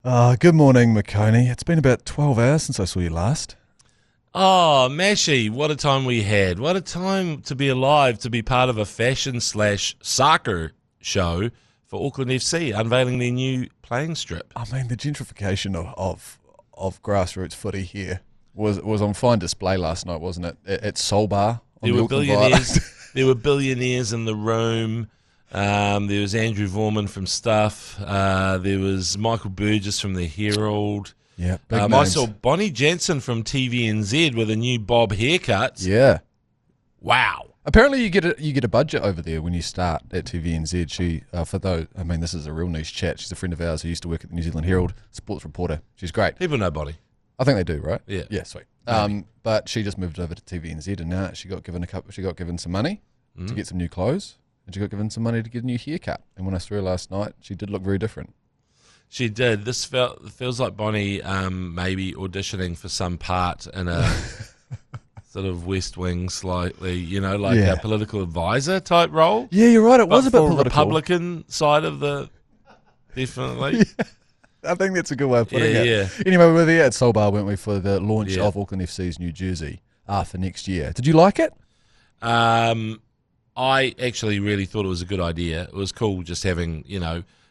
Good morning, McOnie. It's been about 12 hours since I saw you last. Oh, Mashy, what a time we had. What a time to be alive, to be part of a fashion/soccer show for Auckland FC, unveiling their new playing strip. I mean, the gentrification of grassroots footy here was on fine display last night, wasn't it? At Soul Bar on the Auckland Viaduct. There were billionaires in the room. There was Andrew Vorman from Stuff. There was Michael Burgess from the Herald. Yeah, big I names. saw Bonnie Jensen from TVNZ with a new bob haircut. Yeah. Wow. Apparently, you get a budget over there when you start at TVNZ. She, for those, I mean, this is a real niche chat. She's a friend of ours who used to work at the New Zealand Herald, sports reporter. She's great. People know Bonnie. I think they do, right? Yeah. Yeah, sweet. But she just moved over to TVNZ, and now she got given some money to get some new clothes. And she got given some money to get a new haircut. And when I saw her last night, she did look very different. She did. This feels like Bonnie maybe auditioning for some part in a sort of West Wing, slightly, a political advisor type role. Yeah, you're right. It was a bit for political. Republican side of the, definitely. Yeah, I think that's a good way of putting it. Yeah. Anyway, we were there at Soul Bar, weren't we, for the launch of Auckland FC's new jersey for next year. Did you like it? I actually really thought it was a good idea. It was cool just having,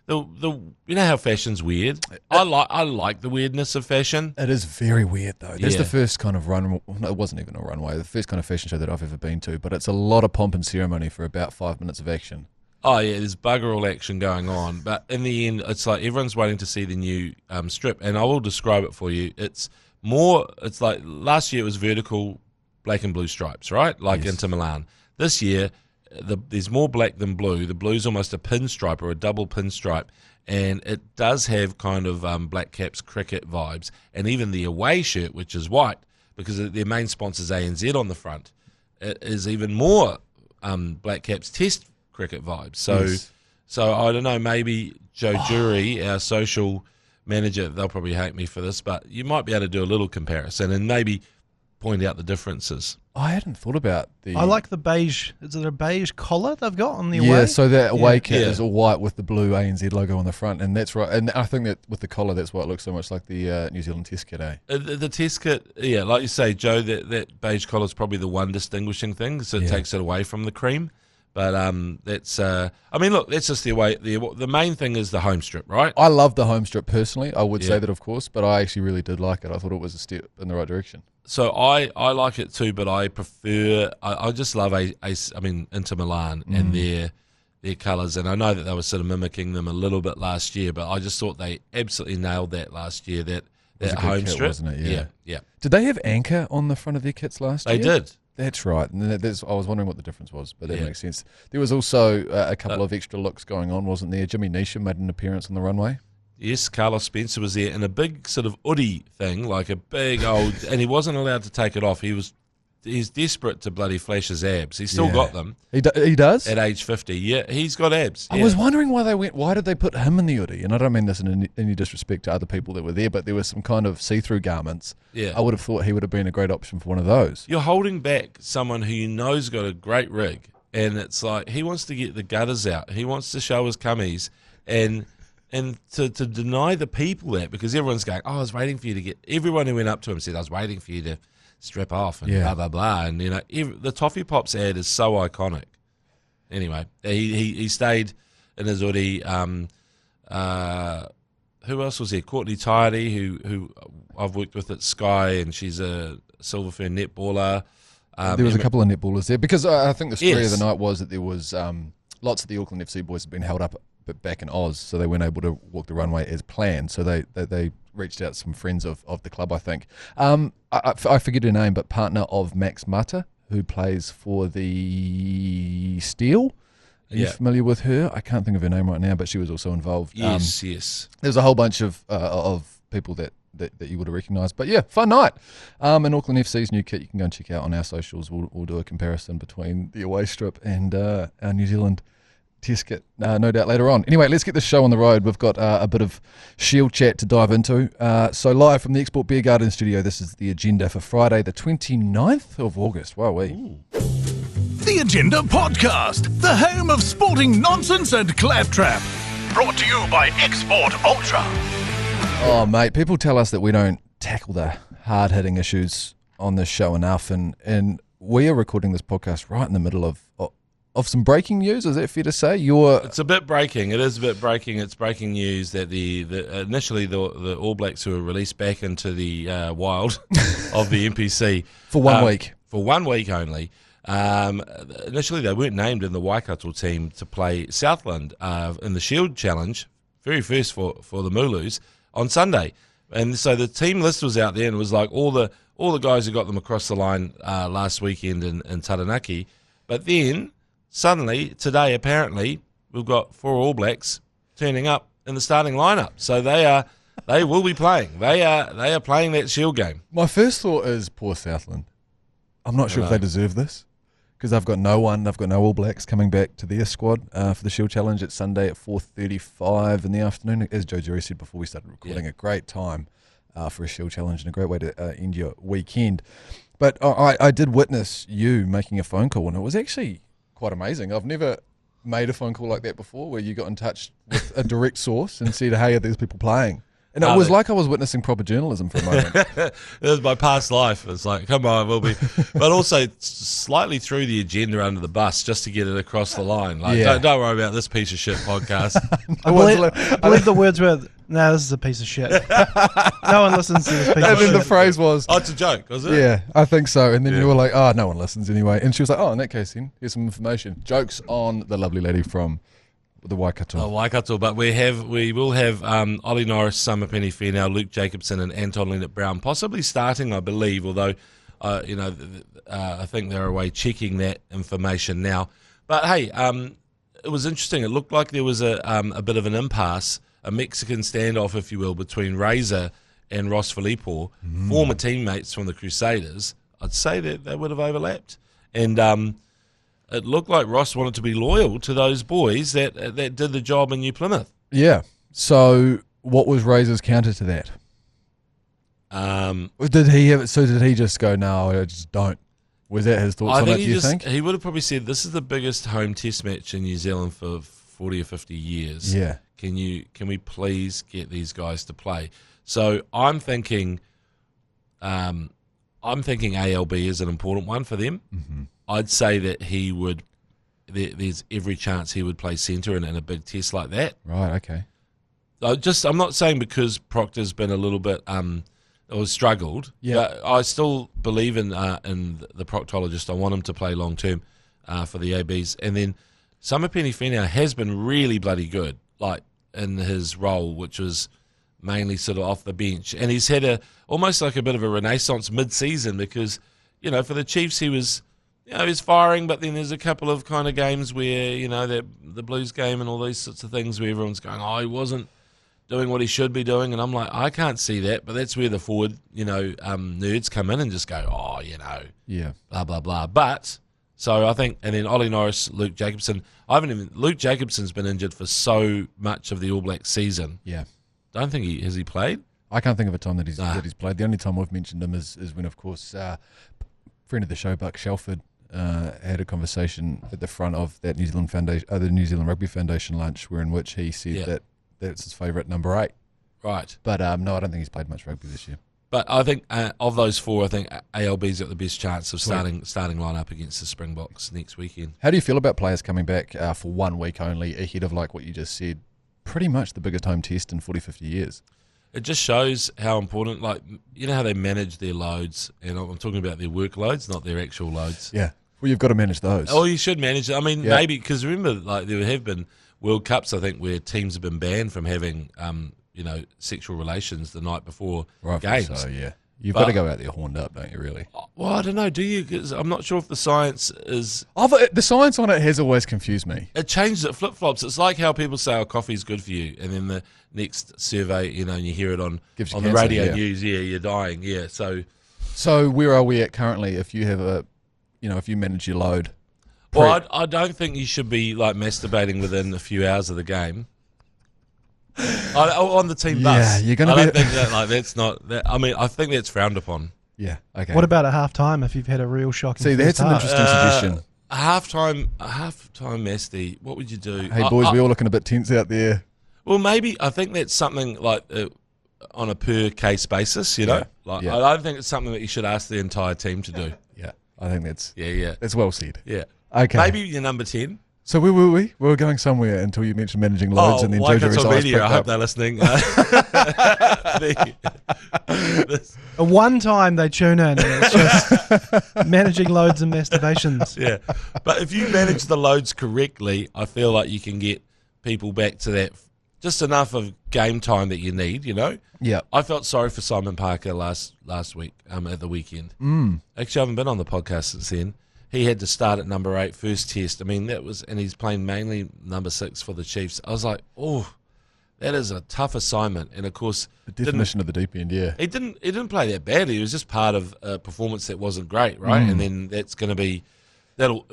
how fashion's weird. I like the weirdness of fashion. It is very weird though. That's the first kind of run. No, it wasn't even a runway. The first kind of fashion show that I've ever been to. But it's a lot of pomp and ceremony for about 5 minutes of action. Oh yeah, there's bugger all action going on. But in the end, it's like everyone's waiting to see the new strip, and I will describe it for you. It's like last year it was vertical black and blue stripes, right? Like Inter Milan. This year, there's more black than blue. The blue's almost a pinstripe or a double pinstripe, and it does have kind of Black Caps cricket vibes. And even the away shirt, which is white, because their main sponsor's ANZ on the front, it is even more Black Caps Test cricket vibes. So I don't know, maybe Joe Jury, our social manager, they'll probably hate me for this, but you might be able to do a little comparison and maybe point out the differences. I hadn't thought about the... I like the beige. Is it a beige collar they've got on the away? Yeah, so that away kit is all white with the blue ANZ logo on the front, and that's right. And I think that with the collar, that's why it looks so much like the New Zealand Test kit, eh? The Test kit, like you say, Joe, that beige collar is probably the one distinguishing thing, so it takes it away from the cream. But that's, look, that's just the way. The main thing is the home strip, right? I love the home strip personally. I would say that, of course, but I actually really did like it. I thought it was a step in the right direction. So I like it too, but I prefer. I just love Inter Milan and their colours, and I know that they were sort of mimicking them a little bit last year, but I just thought they absolutely nailed that last year. That home kit, strip, wasn't it? Yeah. Did they have anchor on the front of their kits last year? They did. That's right. And I was wondering what the difference was, but that makes sense. There was also a couple of extra looks going on, wasn't there? Jimmy Neesham made an appearance on the runway. Yes, Carlos Spencer was there in a big sort of hoodie thing, like a big old, and he wasn't allowed to take it off. He's desperate to bloody flash his abs. He's still got them. He does? At age 50, yeah, he's got abs. I was wondering why did they put him in the hoodie? And I don't mean this in any disrespect to other people that were there, but there were some kind of see-through garments. Yeah. I would have thought he would have been a great option for one of those. You're holding back someone who you know's got a great rig, and it's like he wants to get the gutters out. He wants to show his cummies, and to deny the people that, because everyone's going, I was waiting for you to get, everyone who went up to him said, I was waiting for you to strip off and blah, blah, blah. And, the Toffee Pops ad is so iconic. Anyway, he stayed in his hoodie. Who else was there? Courtney Tidy, who I've worked with at Sky, and she's a Silver Fern netballer. There was a couple of netballers there, because I think the story of the night was that there was lots of the Auckland FC boys had been held up back in Oz, so they weren't able to walk the runway as planned. So they reached out to some friends of the club, I think. I forget her name, but partner of Max Mata, who plays for the Steel. Are you familiar with her? I can't think of her name right now, but she was also involved. Yes. There's a whole bunch of people that you would have recognised. But yeah, fun night. And Auckland FC's new kit, you can go and check out on our socials. We'll do a comparison between the away strip and our New Zealand Test kit, no doubt later on. Anyway, let's get the show on the road. We've got a bit of Shield chat to dive into. So live from the Export Beer Garden studio, this is the agenda for Friday, the 29th of August. Wowee. The Agenda Podcast, the home of sporting nonsense and claptrap. Brought to you by Export Ultra. Oh, mate, people tell us that we don't tackle the hard-hitting issues on this show enough, and we are recording this podcast right in the middle of some breaking news. Is that fair to say? It's a bit breaking. It is a bit breaking. It's breaking news that initially the All Blacks who were released back into the wild of the NPC for 1 week. For 1 week only. Initially, they weren't named in the Waikato team to play Southland in the Shield Challenge, very first for the Mooloos, on Sunday. And so the team list was out there, and it was like all the guys who got them across the line last weekend in Taranaki. But then, suddenly, today, apparently, we've got 4 All Blacks turning up in the starting lineup. So they will be playing. They are playing that Shield game. My first thought is poor Southland. I'm not sure if they deserve this, because they've got no one. They've got no All Blacks coming back to their squad for the Shield Challenge. It's Sunday at 4:35 in the afternoon. As Joe Jerry said before we started recording, a great time for a Shield Challenge and a great way to end your weekend. But I did witness you making a phone call, and it was actually quite amazing. I've never made a phone call like that before, where you got in touch with a direct source and said, hey, are these people playing? And it was like I was witnessing proper journalism for a moment. It was my past life. It's like, come on, we'll be. But also slightly threw the agenda under the bus just to get it across the line. Like, don't worry about this piece of shit podcast. I believe the words were, "No, this is a piece of shit. No one listens to this piece of shit." And then the phrase was, "Oh, it's a joke," was it? Yeah, I think so. And then you were like, "Oh, no one listens anyway." And she was like, "Oh, in that case, then here's some information." Jokes on the lovely lady from the Waikato. Oh, Waikato, but we will have Ollie Norris, Summer Penny Fairnow, Luke Jacobson, and Anton Leonard-Brown possibly starting, I believe. Although, I think they're away checking that information now. But hey, it was interesting. It looked like there was a bit of an impasse, a Mexican standoff, if you will, between Razor and Ross Filippo, former teammates from the Crusaders. I'd say that they would have overlapped, and it looked like Ross wanted to be loyal to those boys that did the job in New Plymouth. Yeah. So what was Razor's counter to that? Did he just go, no, I just don't? Was that his thoughts on it, do you think? He would have probably said, this is the biggest home test match in New Zealand for 40 or 50 years. Yeah. Can we please get these guys to play? So I'm thinking ALB is an important one for them. Mm-hmm. I'd say that he would. There's every chance he would play centre in a big test like that. Right. Okay. I'm not saying because Proctor's been a little bit or struggled. Yeah. But I still believe in the proctologist. I want him to play long term for the ABs. And then Summer Penny Fairnow has been really bloody good, like in his role, which was mainly sort of off the bench, and he's had almost like a bit of a renaissance mid-season because for the Chiefs he was. He's firing, but then there's a couple of kind of games where, the Blues game and all these sorts of things where everyone's going, oh, he wasn't doing what he should be doing. And I'm like, I can't see that. But that's where the forward, nerds come in and just go, oh, yeah, blah, blah, blah. But, so I think, and then Ollie Norris, Luke Jacobson. Luke Jacobson's been injured for so much of the All Black season. Yeah. Don't think has he played? I can't think of a time that he's played. The only time we've mentioned him is when, of course, friend of the show, Buck Shelford, had a conversation at the front of that New Zealand Foundation, the New Zealand Rugby Foundation lunch, in which he said that that's his favourite number 8. Right. But no, I don't think he's played much rugby this year. But I think of those 4, I think ALB's got the best chance of starting lineup against the Springboks next weekend. How do you feel about players coming back for 1 week only, ahead of, like what you just said, pretty much the biggest home test in 40, 50 years? It just shows how important, how they manage their loads, and I'm talking about their workloads, not their actual loads. Yeah. Well, you've got to manage those. Oh, you should manage it. I mean, maybe, because remember, there have been World Cups, I think, where teams have been banned from having, sexual relations the night before games. So, yeah. You've got to go out there horned up, don't you, really? Well, I don't know. Do you? 'Cause I'm not sure if the science is... The science on it has always confused me. It changes, it flip-flops. It's like how people say, coffee's good for you, and then the next survey, and you hear it on the radio news, you're dying, So where are we at currently if you have if you manage your load? Well, I don't think you should be, masturbating within a few hours of the game. On the team bus. Yeah, you're going to I don't think that, that's not... That, I mean, I think that's frowned upon. Yeah, okay. What about at half-time if you've had a real shock? See, that's an interesting suggestion. A half-time Masty, what would you do? Hey, boys, we're all looking a bit tense out there. Well, maybe, I think that's something on a per case basis. You know, I don't think it's something that you should ask the entire team to do. Yeah, I think that's That's well said. Yeah. Okay. Maybe you're number 10. So where were we? We were going somewhere until you mentioned managing loads, and then Waikato Jojo's eyes Media. pricked I hope up. they're listening. One time they tune in, and it's just managing loads and masturbations. Yeah, but if you manage the loads correctly, I feel like you can get people back to that just enough of game time that you need. You know. Yeah. I felt sorry for Simon Parker last week at the weekend. Actually, I haven't been on the podcast since then. He had to start at number 8, first test. I mean, and he's playing mainly number 6 for the Chiefs. I was like, oh, that is a tough assignment. And of course, The definition of the deep end, yeah. he didn't play that badly. It was just part of a performance that wasn't great, right? And then that'll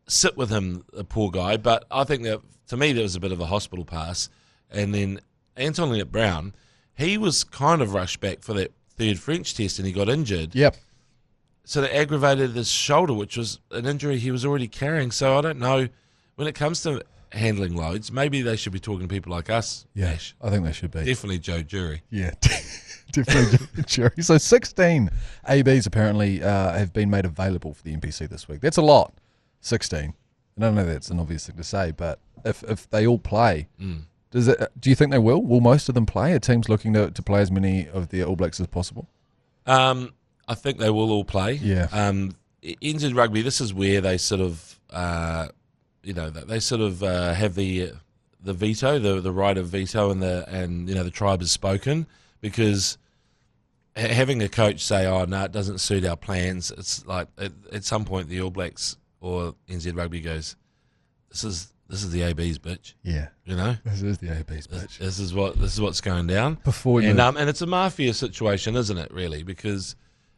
sit with him, the poor guy. But I think that to me, that was a bit of a hospital pass. And then Anton Leonard-Brown, he was kind of rushed back for that third French test, and he got injured. Yep. So that aggravated his shoulder, which was an injury he was already carrying. So I don't know, when it comes to handling loads, maybe they should be talking to people like us. Yeah, Ash. I think they should be. Definitely Joe Jury. Yeah, definitely Jerry. So 16 ABs apparently have been made available for the NPC this week. That's a lot, 16. And I know that's an obvious thing to say, but if they all play, do you think they will? Will most of them play? Are teams looking to play as many of the All Blacks as possible? I think they will all play. Yeah. NZ Rugby, this is where they sort of, have the veto, the right of veto, and the tribe has spoken, because having a coach say, "Oh no, it doesn't suit our plans," it's like at some point the All Blacks or NZ Rugby goes, "This is the ABs, bitch." Yeah. You know, This is the ABs, bitch. this is what's going down. Before you and it's a mafia situation, isn't it? Really, because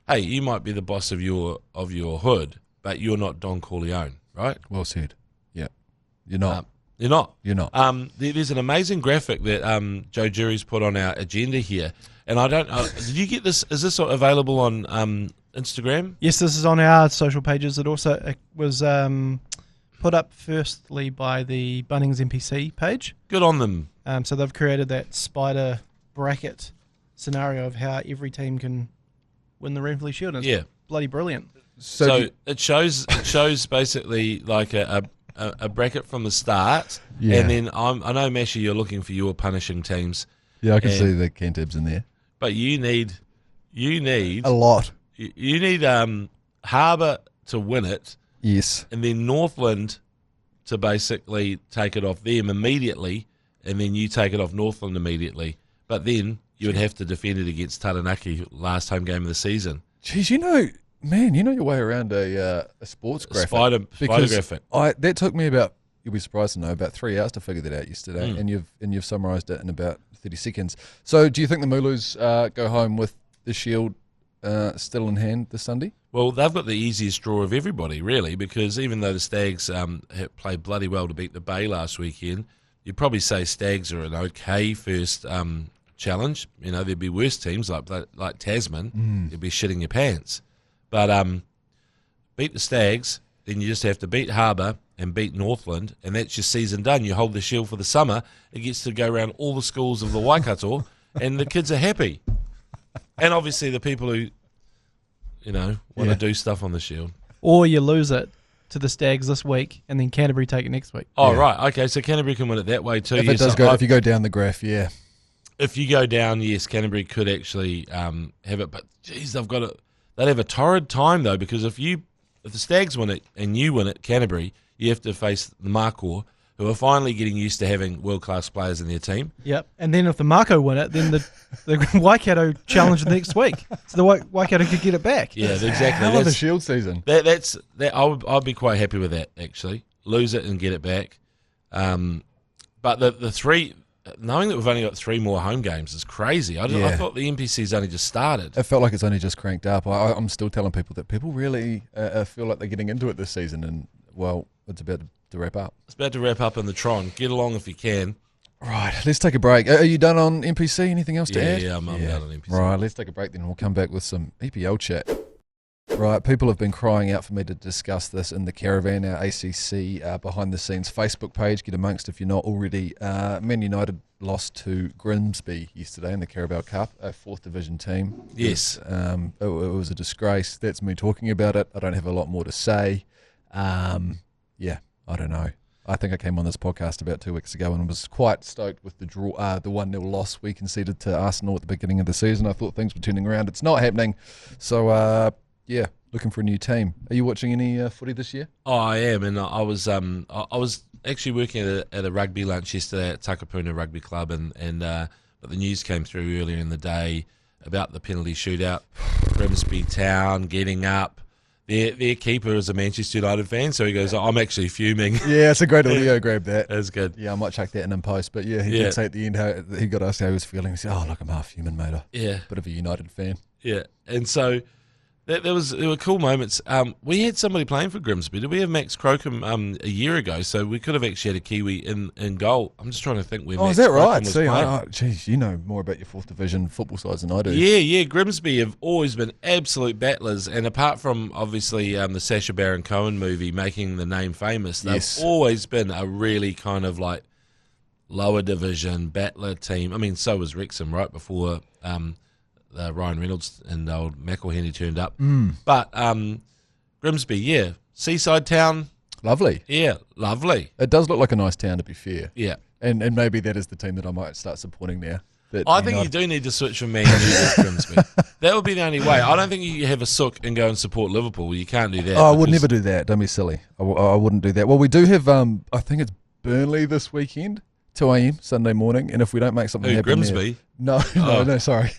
hey, you might be the boss of your hood, but you're not Don Corleone, right? Well said. Yeah. You're not. You're not. You're not. There's an amazing graphic that Joe Jury's put on our agenda here, and I don't know. Did you get this? Is this available on Instagram? Yes, this is on our social pages. It also was put up firstly by the Bunnings NPC page. Good on them. So they've created that spider bracket scenario of how every team can win the Renfrew Shield. And it's bloody brilliant. So it shows basically like a bracket from the start, and then I know, Masha, you're looking for your punishing teams. Yeah, I can see the Cantabs in there. But you need a lot. You need Harbour to win it. Yes. And then Northland to basically take it off them immediately, and then you take it off Northland immediately. But then you would have to defend it against Taranaki last home game of the season. Jeez, you know your way around a sports graphic. Spider graphic. That took me about, you'll be surprised to know, about 3 hours to figure that out yesterday, and you've summarised it in about 30 seconds. So do you think the Mooloos go home with the Shield still in hand this Sunday? Well, they've got the easiest draw of everybody, really, because even though the Stags played bloody well to beat the Bay last weekend, you'd probably say Stags are an okay first challenge. You know, there'd be worse teams like Tasman. You'd be shitting your pants. But beat the Stags, then you just have to beat Harbour and beat Northland, and that's your season done. You hold the Shield for the summer. It gets to go around all the schools of the Waikato, and the kids are happy. And obviously the people who, want to do stuff on the Shield. Or you lose it to the Stags this week, and then Canterbury take it next week. Oh, right. Okay, so Canterbury can win it that way too. If you go down the graph, yeah. If you go down, yes, Canterbury could actually have it. But, geez, they'd have a torrid time, though, because if the Stags win it and you win it, Canterbury, you have to face the Mako, who are finally getting used to having world-class players in their team. Yep, and then if the Mako win it, then the Waikato challenge next week. So the Waikato could get it back. Yeah, exactly. Hell of a Shield season. I'd be quite happy with that, actually. Lose it and get it back. But the three, knowing that we've only got 3 more home games is crazy. I thought the NPC's only just started. It felt like it's only just cranked up. I'm still telling people that people really feel like they're getting into it this season, and, well, it's about to wrap up. It's about to wrap up in the Tron. Get along if you can. Right, let's take a break. Are you done on NPC? Anything else to add? Yeah, I'm done on NPC. Right, let's take a break then. We'll come back with some EPL chat. Right, people have been crying out for me to discuss this in the Caravan, our ACC behind-the-scenes Facebook page. Get amongst if you're not already. Man United lost to Grimsby yesterday in the Carabao Cup, a 4th Division team. Yes. It was a disgrace. That's me talking about it. I don't have a lot more to say. I don't know. I think I came on this podcast about 2 weeks ago and was quite stoked with the draw, the 1-0 loss we conceded to Arsenal at the beginning of the season. I thought things were turning around. It's not happening. So, looking for a new team. Are you watching any footy this year? Oh, I am, and I was actually working at a rugby lunch yesterday at Takapuna Rugby Club, but the news came through earlier in the day about the penalty shootout. Grimsby Town getting up. Their keeper is a Manchester United fan, so he goes, I'm actually fuming. Yeah, it's a great audio. Grab that. That's good. Yeah, I might chuck that in post. But yeah, he did say at the end how he got asked how he was feeling. He said, "Oh, look, I'm half human, mate. Yeah, bit of a United fan." Yeah, and so there were cool moments. We had somebody playing for Grimsby. Did we have Max Crocombe a year ago? So we could have actually had a Kiwi in goal. I'm just trying to think where. Oh, Max is that Crocombe right? was See, geez, you know more about your 4th Division football sides than I do. Yeah. Grimsby have always been absolute battlers, and apart from obviously the Sacha Baron Cohen movie making the name famous, they've always been a really kind of like lower division battler team. I mean, so was Wrexham right before Ryan Reynolds and old McElhenney turned up. But Grimsby, seaside town. Lovely. Yeah, lovely. It does look like a nice town, to be fair. Yeah. And maybe that is the team that I might start supporting now. I think you do need to switch from Man United to Grimsby. That would be the only way. I don't think you have a sook and go and support Liverpool. You can't do that. Oh, I would never do that. Don't be silly. I wouldn't do that. Well, we do have, I think it's Burnley this weekend, 2 a.m. Sunday morning. And if we don't make something happen Grimsby? There, no, sorry.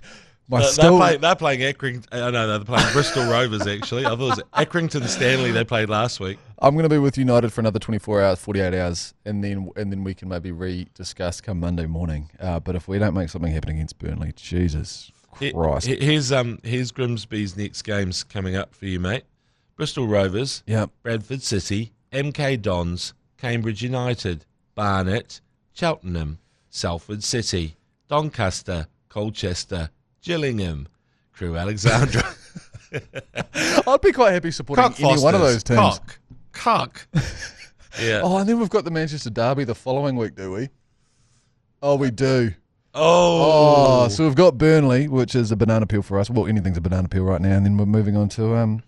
They're playing Accrington. They're playing Bristol Rovers, actually. I thought it was Accrington Stanley they played last week. I'm going to be with United for another 24 hours, 48 hours, and then we can maybe rediscuss come Monday morning. But if we don't make something happen against Burnley, Jesus Christ. Here's Grimsby's next games coming up for you, mate. Bristol Rovers, Bradford City, MK Dons, Cambridge United, Barnet, Cheltenham, Salford City, Doncaster, Colchester, Gillingham, Crewe Alexandra. I'd be quite happy supporting any one of those teams. Cock. Yeah. Oh, and then we've got the Manchester Derby the following week, do we? Oh, we do. Oh, so we've got Burnley, which is a banana peel for us. Well, anything's a banana peel right now, and then we're moving on to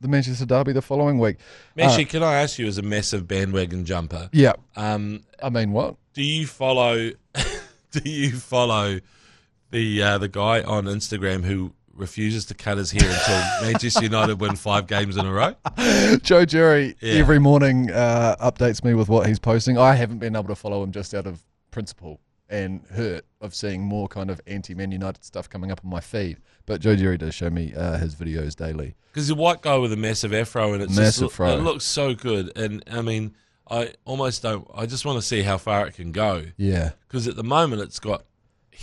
the Manchester Derby the following week. Messi, can I ask you, as a massive bandwagon jumper? Yeah. I mean, what? Do you follow? The guy on Instagram who refuses to cut his hair until Manchester United win 5 games in a row? Joe Jerry every morning updates me with what he's posting. I haven't been able to follow him just out of principle and hurt of seeing more kind of anti-Man United stuff coming up on my feed. But Joe Jerry does show me his videos daily. Because he's a white guy with a massive afro, and it looks so good. And I mean, I just want to see how far it can go. Yeah. Because at the moment it's got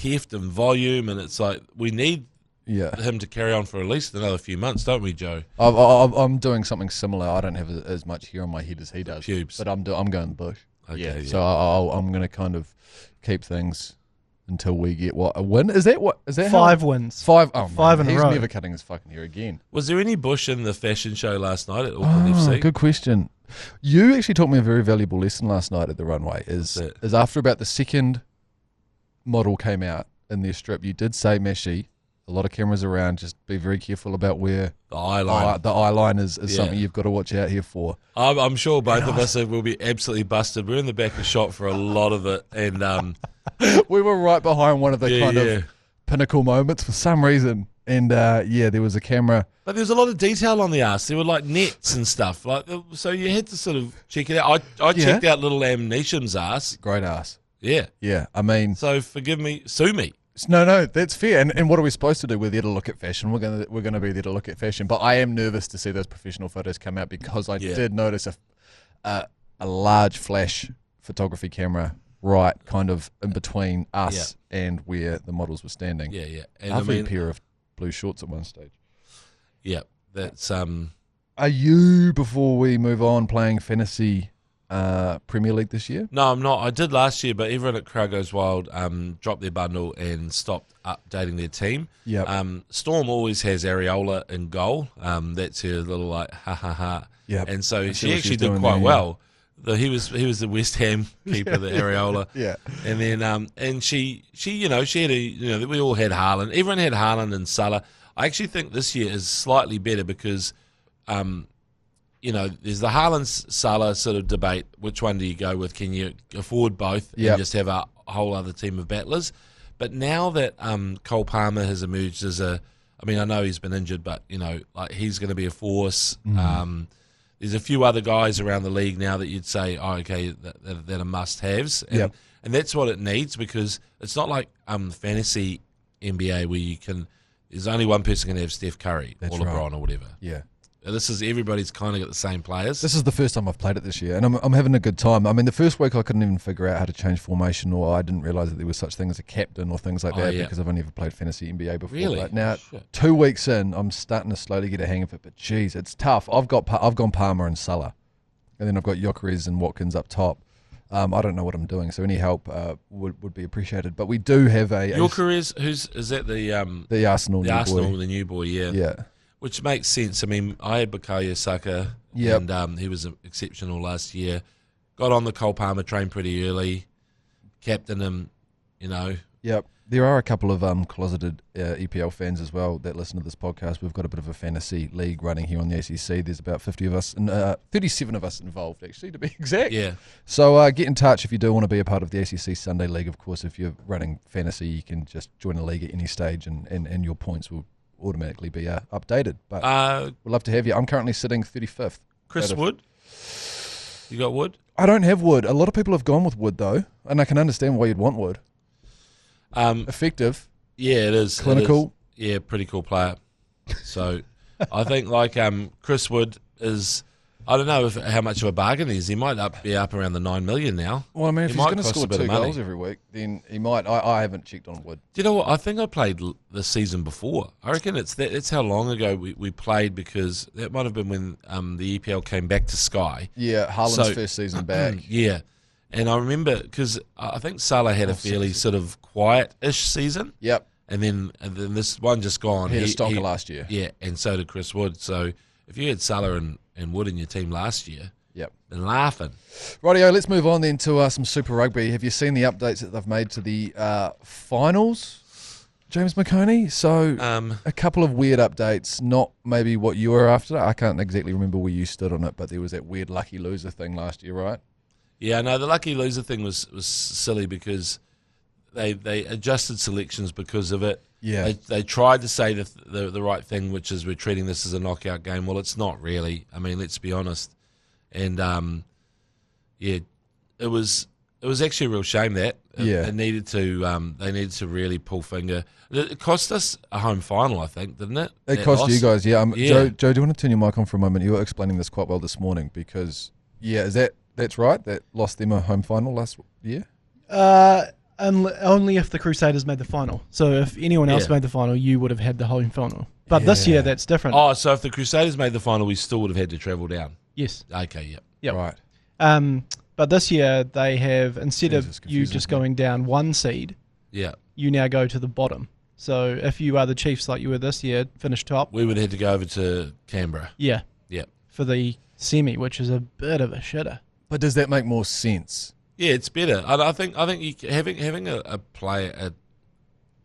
heft and volume, and it's like we need him to carry on for at least another few months, don't we, Joe? I'm doing something similar. I don't have as much hair on my head as he does. Pubes. But I'm going bush. Okay, So I'm going to kind of keep things until we get a win. Is that 5 wins? 5. Oh, 5 in a row. He's never cutting his fucking hair again. Was there any bush in the fashion show last night at Auckland FC? Good question. You actually taught me a very valuable lesson last night at the runway. Is after about the second model came out in their strip, you did say, Meshi, a lot of cameras around, just be very careful about where the eye line is something you've got to watch out here for. I'm sure both of us will be absolutely busted. We're in the back of shot for a lot of it, and we were right behind one of the of pinnacle moments for some reason. And there was a camera, but there was a lot of detail on the arse. There were like nets and stuff, so you had to sort of check it out. I checked out little Nisham's arse. Great arse. Yeah. I mean, so forgive me, sue me. No, that's fair. And what are we supposed to do? We're there to look at fashion. We're gonna be there to look at fashion. But I am nervous to see those professional photos come out, because I did notice a large flash photography camera right kind of in between us and where the models were standing. Yeah. And lovely pair of blue shorts at one stage. Yeah, that's Are you, before we move on, playing fantasy Premier League this year? No, I'm not. I did last year, but everyone at Crowd Goes Wild dropped their bundle and stopped updating their team. Yep. Storm always has Areola in goal. That's her little like ha ha ha. Yep. And so she she actually did quite well. Though he was the West Ham keeper, the Areola. Yeah. And then and she had we all had Haaland. Everyone had Haaland and Salah. I actually think this year is slightly better because there's the Haaland-Salah sort of debate. Which one do you go with? Can you afford both and just have a whole other team of battlers? But now that Cole Palmer has emerged as I know he's been injured, but he's going to be a force. There's a few other guys around the league now that you'd say, that are must-haves, and that's what it needs, because it's not like fantasy NBA where there's only one person can have Steph Curry or LeBron or whatever. Yeah. This is everybody's kind of got the same players. This is the first time I've played it this year, and I'm having a good time. I mean, the first week I couldn't even figure out how to change formation, or I didn't realise that there was such thing as a captain or things like that because I've only ever played fantasy NBA before. Really? But now, 2 weeks in, I'm starting to slowly get a hang of it. But geez, it's tough. I've gone Palmer and Salah, and then I've got Gyökeres and Watkins up top. I don't know what I'm doing, so any help would be appreciated. But we do have Gyökeres, is that the Arsenal the new boy? Yeah. Which makes sense. I mean, I had Bukayo Saka, and he was exceptional last year. Got on the Cole Palmer train pretty early, captained him, Yep. There are a couple of closeted EPL fans as well that listen to this podcast. We've got a bit of a fantasy league running here on the ACC. There's about 50 of us, and 37 of us involved, actually, to be exact. Yeah. So get in touch if you do want to be a part of the ACC Sunday League. Of course, if you're running fantasy, you can just join a league at any stage, and your points will automatically be updated. But we'd love to have you. I'm currently sitting 35th. Chris Wood? You got Wood? I don't have Wood. A lot of people have gone with Wood, though, and I can understand why you'd want Wood. Effective. Yeah, it is. Clinical. It is. Yeah, pretty cool player. So I think Chris Wood is, I don't know how much of a bargain he is. He might be up around the 9 million now. Well, I mean, if he's going to score 2 goals every week, then he might. I haven't checked on Wood. Do you know what? I think I played the season before. I reckon it's how long ago we played, because that might have been when the EPL came back to Sky. Yeah, Haaland's first season back. Yeah. And I remember, because I think Salah had a fairly sort of quiet-ish season. Yep. And then this one just gone. He had a stonker last year. Yeah, and so did Chris Wood. So if you had Salah and Wood in your team last year, been laughing. Rightio, let's move on then to some Super Rugby. Have you seen the updates that they've made to the finals, James McOnie? So a couple of weird updates, not maybe what you were after. I can't exactly remember where you stood on it, but there was that weird lucky loser thing last year, right? Yeah, no, the lucky loser thing was silly because they adjusted selections because of it. Yeah. They tried to say the right thing, which is we're treating this as a knockout game. Well, it's not really. I mean, let's be honest. And it was actually a real shame that it needed to. They needed to really pull finger. It cost us a home final, I think, didn't it? It cost you guys, yeah. Joe, do you want to turn your mic on for a moment? You were explaining this quite well this morning because that's right. That lost them a home final last year. Only if the Crusaders made the final. So if anyone else made the final, you would have had the home final. But this year, that's different. Oh, so if the Crusaders made the final, we still would have had to travel down. Yes. Okay. Yep. Right. But this year they have, instead of you just going down one seed, you now go to the bottom. So if you are the Chiefs like you were this year, finish top, we would have to go over to Canberra. Yeah. Yep. For the semi, which is a bit of a shitter. But does that make more sense? Yeah, it's better. I think you, having a player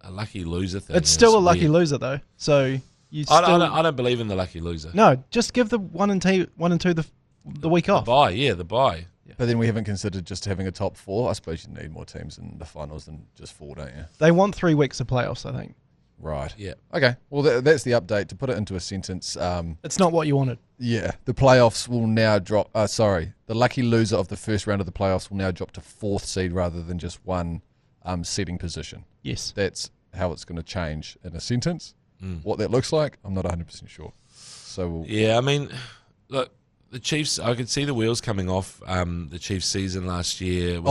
a lucky loser thing. It's still a lucky loser though. So you still. I don't believe in the lucky loser. No, just give the 1 and 2 the week off. The bye. But then we haven't considered just having a top 4. I suppose you need more teams in the finals than just 4, don't you? They want 3 weeks of playoffs, I think. Right. Yeah. Okay. Well, that's the update. To put it into a sentence, it's not what you wanted. Yeah. The playoffs will now drop. The lucky loser of the first round of the playoffs will now drop to 4th seed rather than just one seeding position. Yes. That's how it's going to change in a sentence. What that looks like, I'm not 100% sure. So I mean, look, the Chiefs. I could see the wheels coming off the Chiefs' season last year.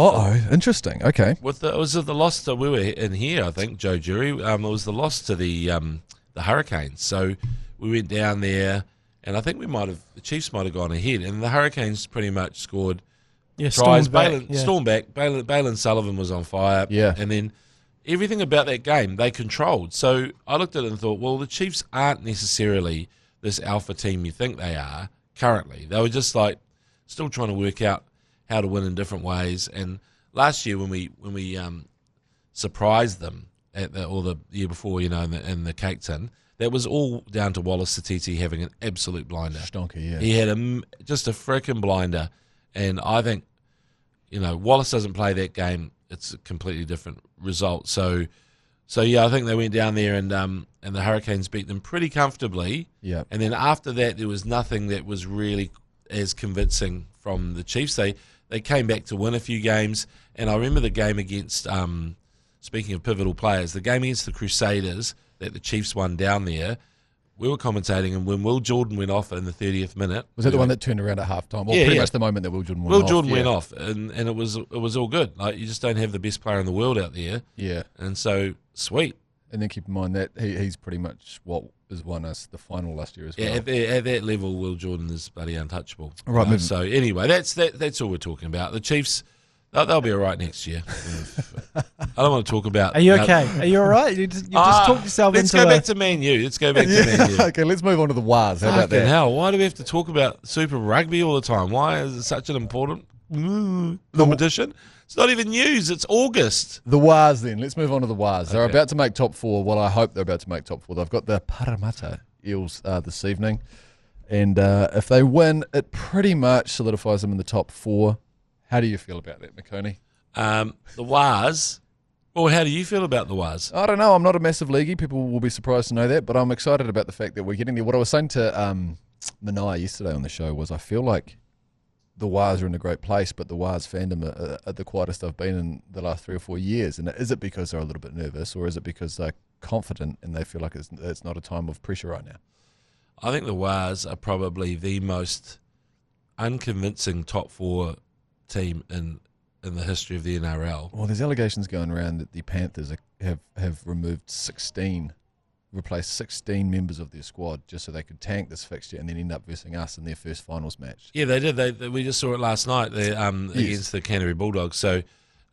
Interesting. Okay. Was it the loss that we were in here? I think Joe Jury. It was the loss to the Hurricanes. So we went down there, and I think the Chiefs might have gone ahead, and the Hurricanes pretty much scored tries. Storm back. Balin Sullivan was on fire. Yeah. And then everything about that game they controlled. So I looked at it and thought, well, the Chiefs aren't necessarily this alpha team you think they are currently. They were just like still trying to work out how to win in different ways. And last year when we surprised them or the year before, in the Cape Tin, that was all down to Wallace Satiti having an absolute blinder. Stonker, yeah. He had just a freaking blinder. And I think, Wallace doesn't play that game. It's a completely different result. So yeah, I think they went down there and the Hurricanes beat them pretty comfortably. Yeah. And then after that, there was nothing that was really as convincing from the Chiefs. They came back to win a few games. And I remember the game against, speaking of pivotal players, the game against the Crusaders that the Chiefs won down there. We were commentating, and when Will Jordan went off in the 30th minute, was that the one that turned around at halftime? Well, pretty much the moment that Will Jordan went off. Will Jordan went off, and it was all good. Like, you just don't have the best player in the world out there. Yeah, and so sweet. And then keep in mind that he's pretty much what has won us the final last year as well. Yeah, at that level, Will Jordan is bloody untouchable. Right. So anyway, that's all we're talking about. The Chiefs. They'll be all right next year. I don't want to talk about... Are you okay? Are you all right? You just talked yourself let's into go back to Man U. Let's go back to Man U. Okay, let's move on to the Waz. How about that? Hell, why do we have to talk about Super Rugby all the time? Why is it such an important competition? It's not even news. It's August. The Waz then. Let's move on to the Waz. They're about to make top four. Well, I hope they're about to make top four. They've got the Parramatta Eels this evening. And if they win, it pretty much solidifies them in the top four. How do you feel about that, McOnie? The Waz. Well, how do you feel about the Waz? I don't know. I'm not a massive leaguey. People will be surprised to know that, but I'm excited about the fact that we're getting there. What I was saying to Manai yesterday on the show was I feel like the Waz are in a great place, but the Waz fandom are the quietest I've been in the last 3 or 4 years. And is it because they're a little bit nervous, or is it because they're confident and they feel like it's not a time of pressure right now? I think the Waz are probably the most unconvincing top four team in the history of the NRL. Well, there's allegations going around that the Panthers have replaced 16 members of their squad just so they could tank this fixture and then end up versing us in their first finals match. Yeah, they did. We just saw it last night against the Canterbury Bulldogs. So,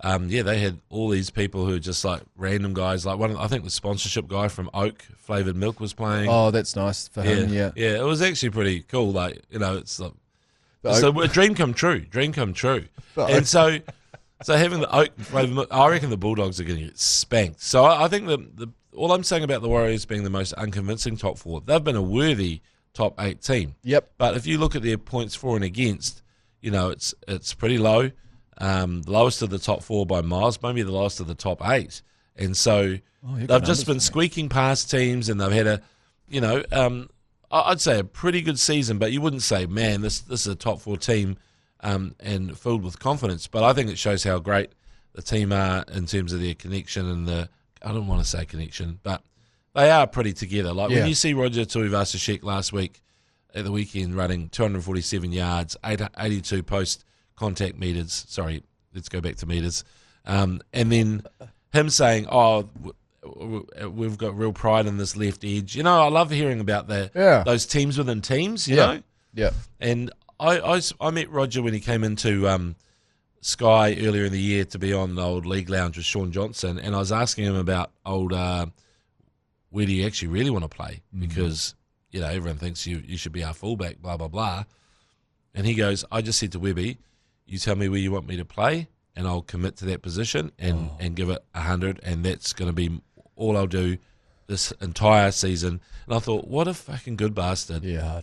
they had all these people who are just like random guys. Like I think the sponsorship guy from Oak Flavoured Milk was playing. Oh, that's nice for him. Yeah, it was actually pretty cool. Like, it's like, so a dream come true. And so having the Oak Flavoured Milk, I reckon the Bulldogs are going to get spanked. So I think all I'm saying about the Warriors being the most unconvincing top four, they've been a worthy top 8 team. Yep. But if you look at their points for and against, it's pretty low. The lowest of the top 4 by miles, maybe the lowest of the top 8. And so they've just been squeaking past teams, and they've had I'd say a pretty good season, but you wouldn't say, man, this is a top 4 team and filled with confidence. But I think it shows how great the team are in terms of their connection and I don't want to say connection, but they are pretty together. Like when you see Roger Tuivasa-Sheck last week at the weekend running 247 yards, 82 post-contact meters. Sorry, let's go back to meters. And then him saying, we've got real pride in this left edge. I love hearing about those teams within teams, you know? Yeah. And I met Roger when he came into Sky earlier in the year to be on the old League Lounge with Sean Johnson, and I was asking him about where do you actually really want to play? Because, everyone thinks you should be our fullback, blah, blah, blah. And he goes, I just said to Webby, you tell me where you want me to play, and I'll commit to that position and give it 100, and that's going to be all I'll do this entire season. And I thought, what a fucking good bastard. Yeah.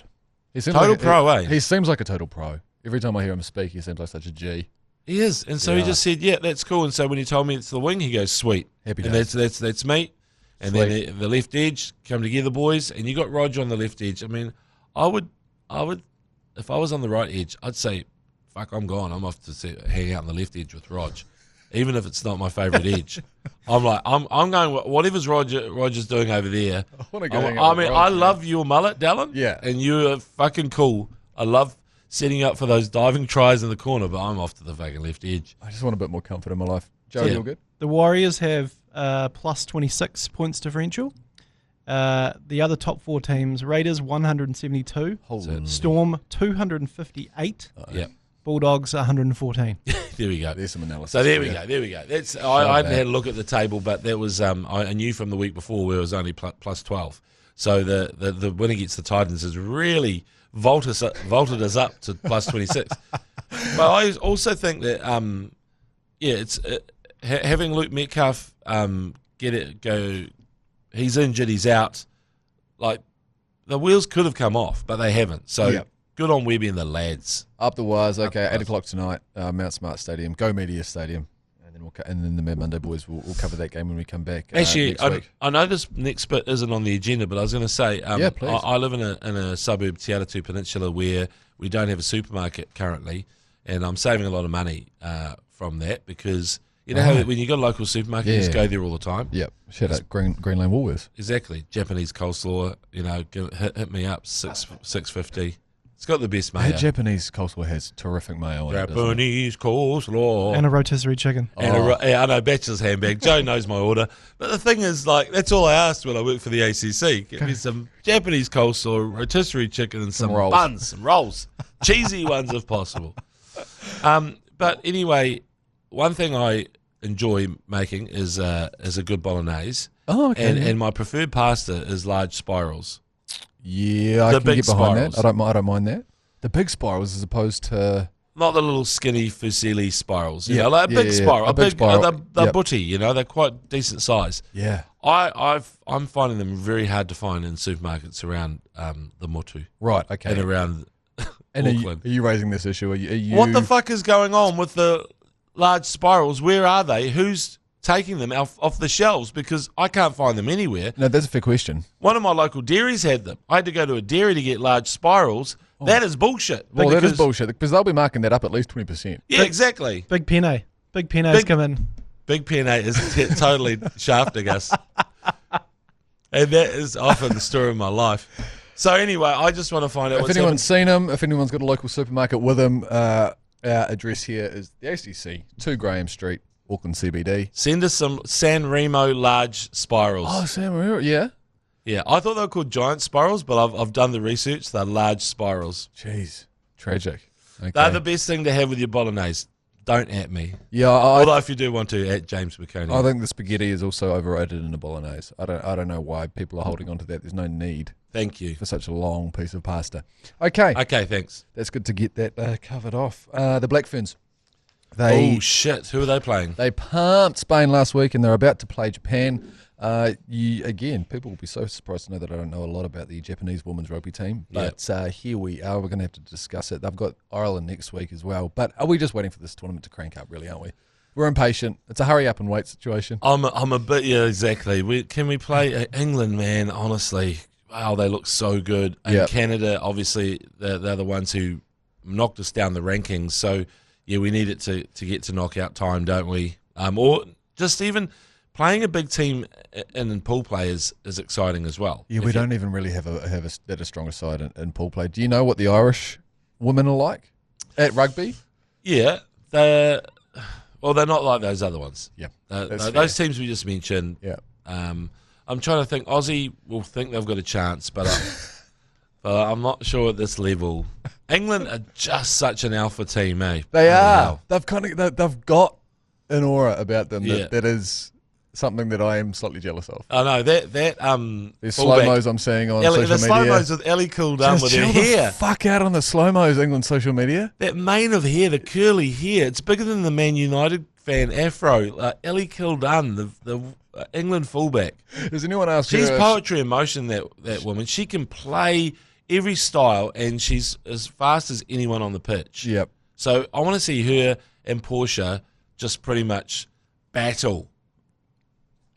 Total pro, eh? He seems like a total pro. Every time I hear him speak, he seems like such a G. He is. And so he just said, yeah, that's cool. And so when he told me it's the wing, he goes, sweet. Happy days. And that's me. And Sweet. then the left edge, come together, boys. And you got Roger on the left edge. I mean, I would, if I was on the right edge, I'd say, fuck, I'm gone. I'm off to hang out on the left edge with Rog. Even if it's not my favourite edge. I'm like, I'm going, whatever's Roger's doing over there. I love your mullet, Dallin. Yeah. And you're fucking cool. I love setting up for those diving tries in the corner, but I'm off to the fucking left edge. I just want a bit more comfort in my life. Joe, you all good? The Warriors have plus 26 points differential. The other top 4 teams, Raiders 172, Storm 258, Bulldogs 114. There we go. There's some analysis. So there we go. That's I hadn't had a look at the table, but that was I knew from the week before where it was only plus 12. So the win against the Titans has really vaulted us up to plus 26. But I also think that it's having Luke Metcalf go. He's injured. He's out. Like the wheels could have come off, but they haven't. So good on Webby and the lads. Up the wires. Okay, 8 o'clock tonight. Mount Smart Stadium, Go Media Stadium. And then the Mad Monday boys will cover that game when we come back. Actually, next week. I know this next bit isn't on the agenda, but I was going to say, please. I live in a suburb, Te Atatu Peninsula, where we don't have a supermarket currently, and I'm saving a lot of money from that because you know how when you got a local supermarket, you just go there all the time. Yep. Shout out Greenland Woolworths. Exactly. Japanese coleslaw. Hit me up $6.50. It's got the best mayo. That Japanese coleslaw has terrific mayo on it. Japanese coleslaw. And a rotisserie chicken. I know, bachelor's handbag. Joe knows my order. But the thing is, that's all I asked when I worked for the ACC. Give me some Japanese coleslaw, rotisserie chicken, and some buns, some rolls. Cheesy ones if possible. But anyway, one thing I enjoy making is a good bolognese. Oh, okay. And my preferred pasta is large spirals. Yeah, I can get behind that. I don't mind that. The big spirals as opposed to... Not the little skinny fusilli spirals. You know, like a big spiral. A big spiral. They're butty, they're quite decent size. Yeah. I'm finding them very hard to find in supermarkets around the Motu. Right, okay. And around Auckland. Are you raising this issue? Are you... What the fuck is going on with the large spirals? Where are they? Who's taking them off the shelves? Because I can't find them anywhere. No, that's a fair question. One of my local dairies had them. I had to go to a dairy to get large spirals. Oh. That is bullshit. Well, that is bullshit because they'll be marking that up at least 20%. Yeah, exactly. Big penne. Big pennes come in. Big penne is totally shafting us. And that is often the story of my life. So anyway, I just want to find out if anyone's seen them, if anyone's got a local supermarket with them, our address here is the ACC, 2 Graham Street, Auckland CBD. Send us some San Remo large spirals. Oh, San Remo, yeah. Yeah, I thought they were called giant spirals, but I've done the research. They're large spirals. Jeez, tragic. Okay. They're the best thing to have with your bolognese. Don't at me. Yeah, although if you do want to, at James McOnie. I think the spaghetti is also overrated in a bolognese. I don't know why people are holding on to that. There's no need. Thank you for such a long piece of pasta. Okay. Okay, thanks. That's good to get that covered off. The Black Ferns. Oh shit! Who are they playing? They pumped Spain last week, and they're about to play Japan. Again, people will be so surprised to know that I don't know a lot about the Japanese women's rugby team. But here we are. We're going to have to discuss it. They've got Ireland next week as well. But are we just waiting for this tournament to crank up, really, aren't we? We're impatient. It's a hurry up and wait situation. I'm a bit, exactly. Can we play England, man? Honestly, wow, they look so good. And Canada, obviously, they're the ones who knocked us down the rankings. So, yeah, we need it to get to knockout time, don't we? Or just even playing a big team in pool play is exciting as well. Yeah, we don't even really have a stronger side in pool play. Do you know what the Irish women are like at rugby? Yeah, they're not like those other ones. Yeah, those teams we just mentioned. Yeah, I'm trying to think. Aussie will think they've got a chance, but I'm not sure at this level. England are just such an alpha team, eh? They are. They've got an aura about them that is something that I am slightly jealous of. I know that there's slow-mos I'm seeing on social media. The slow-mos with Ellie cool down with her hair. The fuck out on the slow-mos, England social media. That mane of hair, the curly hair, it's bigger than the Man United fan afro. Ellie Kildun, the England fullback. Does anyone ask She's poetry in motion, that woman. She can play every style, and she's as fast as anyone on the pitch. Yep. So I want to see her and Portia just pretty much battle.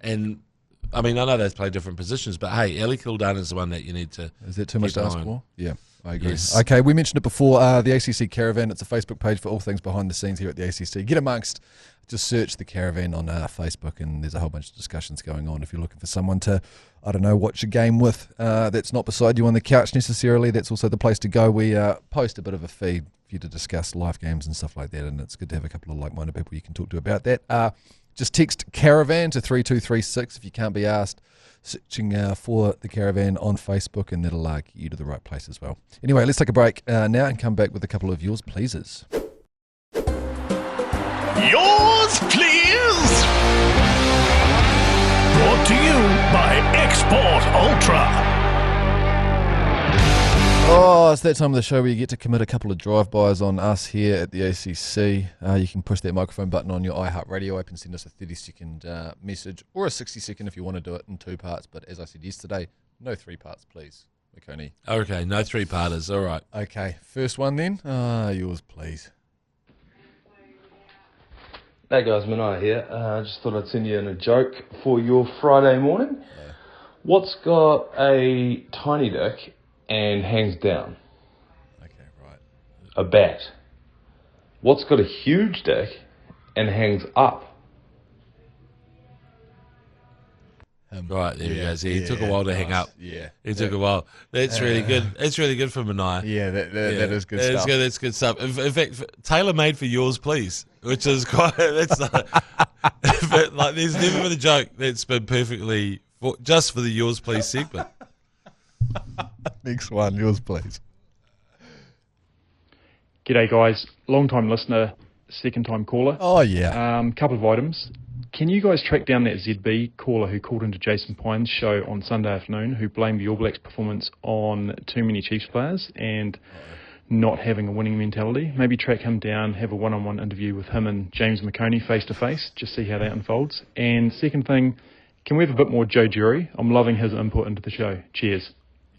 And, I mean, I know they play different positions, but, hey, Ellie Kildun is the one that you need to... Is that too much to ask for? Yeah, I agree. Yes. Okay, we mentioned it before, the ACC Caravan. It's a Facebook page for all things behind the scenes here at the ACC. Get amongst... Just search the Caravan on Facebook, and there's a whole bunch of discussions going on. If you're looking for someone to, I don't know, watch a game with that's not beside you on the couch necessarily, that's also the place to go. We post a bit of a feed for you to discuss live games and stuff like that, and it's good to have a couple of like-minded people you can talk to about that. Just text Caravan to 3236 if you can't be asked. Searching for the Caravan on Facebook, and that'll get you to the right place as well. Anyway, let's take a break now and come back with a couple of yours pleasers. Yours, please. Brought to you by Export Ultra. Oh, it's that time of the show where you get to commit a couple of drive-bys on us here at the ACC. You can push that microphone button on your iHeartradio app and send us a 30-second message, or a 60-second if you want to do it in 2 parts. But as I said yesterday, no 3 parts, please, McOnie. Okay, no 3-parters. All right. Okay, first one then. Yours, please. Hey guys, Manai here. Just thought I'd send you in a joke for your Friday morning. Yeah. What's got a tiny dick and hangs down? Okay, right. A bat. What's got a huge dick and hangs up? Right, there he goes. He took a while to hang up. Yeah. He took a while. That's really good. That's really good for Manai. Yeah, that is good stuff. That's good stuff. In fact, tailor-made for yours, please, which is quite... That's like there's never been a joke that's been perfectly... just for the yours, please segment. Next one, yours, please. G'day, guys. Long-time listener, second-time caller. Oh, yeah. Couple of items. Can you guys track down that ZB caller who called into Jason Pine's show on Sunday afternoon who blamed the All Blacks' performance on too many Chiefs players and not having a winning mentality? Maybe track him down, have a one-on-one interview with him and James McOnie face-to-face, just see how that unfolds. And second thing, can we have a bit more Joe Jury? I'm loving his input into the show. Cheers.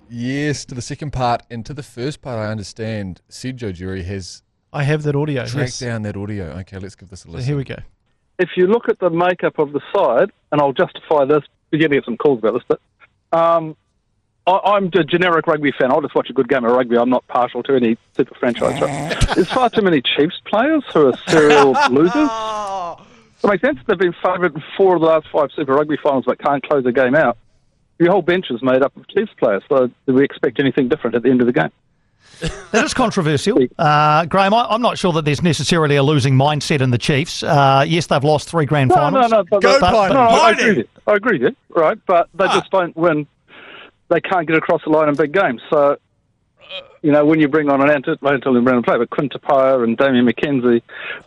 Yes, to the second part, and to the first part, I understand said Joe Jury has... I have that audio. Tracked down that audio. Okay, let's give this a listen. So here we go. If you look at the makeup of the side, and I'll justify this, we're going to get some calls about this, but I'm a generic rugby fan. I'll just watch a good game of rugby. I'm not partial to any super franchise. Right? There's far too many Chiefs players who are serial losers. Does that make sense? They've been favoured in 4 of the last 5 Super Rugby finals but can't close a game out. Your whole bench is made up of Chiefs players, so do we expect anything different at the end of the game? That is controversial. Graham, I'm not sure that there's necessarily a losing mindset in the Chiefs. Yes, they've lost 3 grand finals. No, I agree with you, right? But they just don't win. They can't get across the line in big games. So, when you bring on an Antonio Brown play, but Quinn Tapia and Damien McKenzie,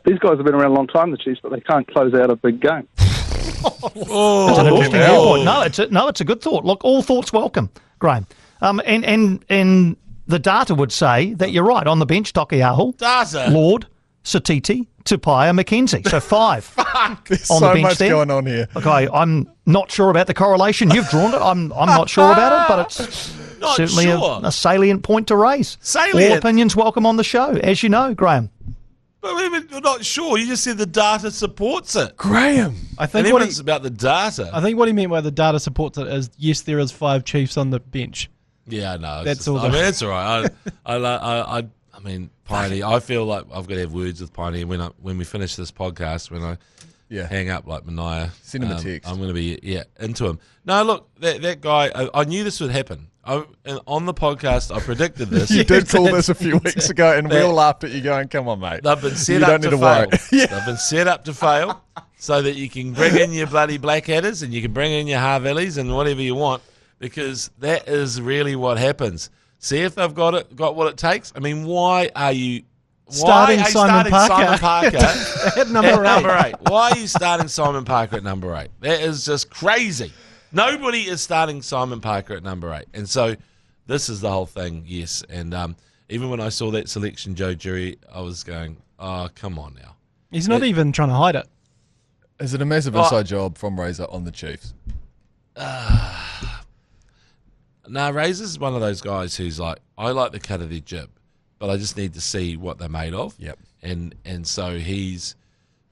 these guys have been around a long time, the Chiefs, but they can't close out a big game. It's an interesting viewpoint. No, it's a good thought. Look, all thoughts welcome, Graham. And the data would say that you're right. On the bench, Tokiaho, Lord, Satiti, Tapia, McKenzie. So 5 There's on so the bench much there. going on here. Okay, I'm not sure about the correlation. You've drawn it. I'm not sure about it, but it's certainly a salient point to raise. All opinions welcome on the show, as you know, Graham. But we're not sure. You just said the data supports it. Graham. I think it's about the data. I think what he meant by the data supports it is, yes, there is 5 Chiefs on the bench. Yeah, no. That's all. That's all right. I mean, Piney, I feel like I've got to have words with Piney when we finish this podcast, when I hang up like Manaya. Send him a text. I'm going to be into him. No, look, that guy, I knew this would happen. On the podcast, I predicted this. You did call this a few weeks ago, and we all laughed at you going, come on, mate. They've been set up to fail. They've been set up to fail so that you can bring in your bloody Blackhatters and you can bring in your Harvellies and whatever you want, because that is really what happens. See if they've got what it takes. I mean, why are you starting Simon Parker at number 8? Why are you starting Simon Parker at number 8? That is just crazy. Nobody is starting Simon Parker at number 8. And so this is the whole thing, yes. And even when I saw that selection, Joe Jury, I was going, oh, come on now. He's not even trying to hide it. Is it a massive inside job from Razor on the Chiefs? No, Razor's one of those guys who's like, I like the cut of their jib, but I just need to see what they're made of. Yep. And so he's